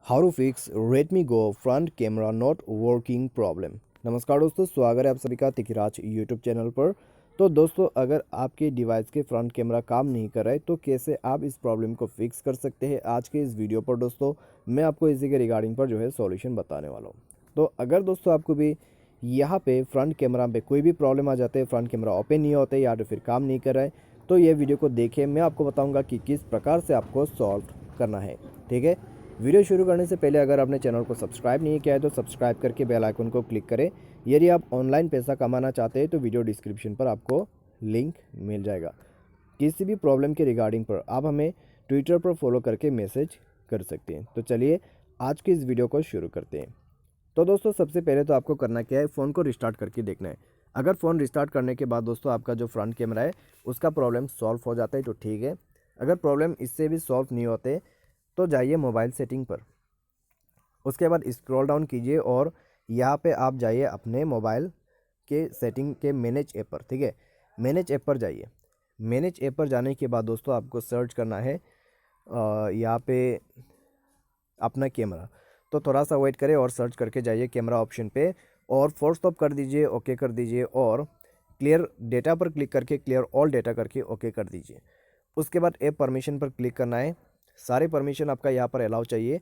How to fix Redmi Go front camera not working problem. नमस्कार दोस्तों, स्वागत है आप सभी का तिखराज यूट्यूब चैनल पर। तो दोस्तों, अगर आपके डिवाइस के फ्रंट कैमरा काम नहीं कर रहा है तो कैसे आप इस प्रॉब्लम को फिक्स कर सकते हैं, आज के इस वीडियो पर दोस्तों मैं आपको इसी के रिगार्डिंग पर सॉल्यूशन बताने वाला हूँ। तो अगर दोस्तों आपको भी यहाँ पे फ्रंट कैमरा पे कोई भी प्रॉब्लम आ जाते हैं, फ्रंट कैमरा ओपन नहीं होते या तो फिर काम नहीं कर रहा है, तो ये वीडियो को देखिए। मैं आपको बताऊँगा कि किस प्रकार से आपको सॉल्व करना है। ठीक है, वीडियो शुरू करने से पहले अगर आपने चैनल को सब्सक्राइब नहीं किया है तो सब्सक्राइब करके बेल आइकन को क्लिक करें। यदि आप ऑनलाइन पैसा कमाना चाहते हैं तो वीडियो डिस्क्रिप्शन पर आपको लिंक मिल जाएगा। किसी भी प्रॉब्लम के रिगार्डिंग पर आप हमें ट्विटर पर फॉलो करके मैसेज कर सकते हैं। तो चलिए आज की इस वीडियो को शुरू करते हैं। तो दोस्तों, सबसे पहले तो आपको करना क्या है, फ़ोन को रिस्टार्ट करके देखना है। अगर फ़ोन रिस्टार्ट करने के बाद दोस्तों आपका जो फ्रंट कैमरा है उसका प्रॉब्लम सॉल्व हो जाता है तो ठीक है। अगर प्रॉब्लम इससे भी सॉल्व नहीं होते तो जाइए मोबाइल सेटिंग पर। उसके बाद स्क्रॉल डाउन कीजिए और यहाँ पे आप जाइए अपने मोबाइल के सेटिंग के मैनेज ऐप पर। ठीक है, मैनेज ऐप पर जाइए। मैनेज ऐप पर जाने के बाद दोस्तों आपको सर्च करना है यहाँ पे अपना कैमरा। तो थोड़ा सा वेट करें और सर्च करके जाइए कैमरा ऑप्शन पे और फोर्स स्टॉप कर दीजिए, ओके कर दीजिए और क्लियर डेटा पर क्लिक करके क्लियर ऑल डेटा करके ओके कर दीजिए। उसके बाद ऐप परमिशन पर क्लिक करना है। सारे परमिशन आपका यहाँ पर अलाउ चाहिए।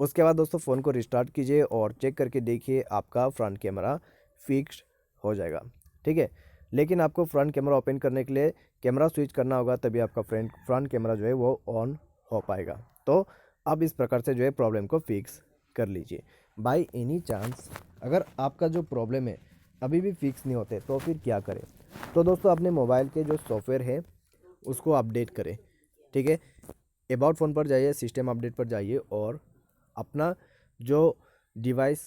उसके बाद दोस्तों फ़ोन को रिस्टार्ट कीजिए और चेक करके देखिए आपका फ्रंट कैमरा फिक्स्ड हो जाएगा। ठीक है, लेकिन आपको फ्रंट कैमरा ओपन करने के लिए कैमरा स्विच करना होगा, तभी आपका फ्रंट कैमरा वो ऑन हो पाएगा। तो आप इस प्रकार से प्रॉब्लम को फिक्स कर लीजिए। बाय एनी चांस अगर आपका जो प्रॉब्लम है अभी भी फिक्स नहीं होते तो फिर क्या करें? तो दोस्तों अपने मोबाइल के जो सॉफ्टवेयर है उसको अपडेट करें। ठीक है, अबाउट फ़ोन पर जाइए, सिस्टम अपडेट पर जाइए और अपना जो डिवाइस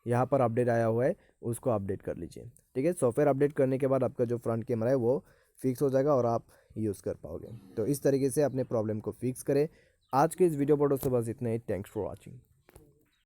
यहाँ पर अपडेट आया हुआ है उसको अपडेट कर लीजिए। ठीक है, सॉफ्टवेयर अपडेट करने के बाद आपका जो फ्रंट कैमरा है वो फिक्स हो जाएगा और आप यूज़ कर पाओगे। तो इस तरीके से अपने प्रॉब्लम को फिक्स करें। आज के इस वीडियो पर दोस्तों बस इतना ही। Thanks for watching.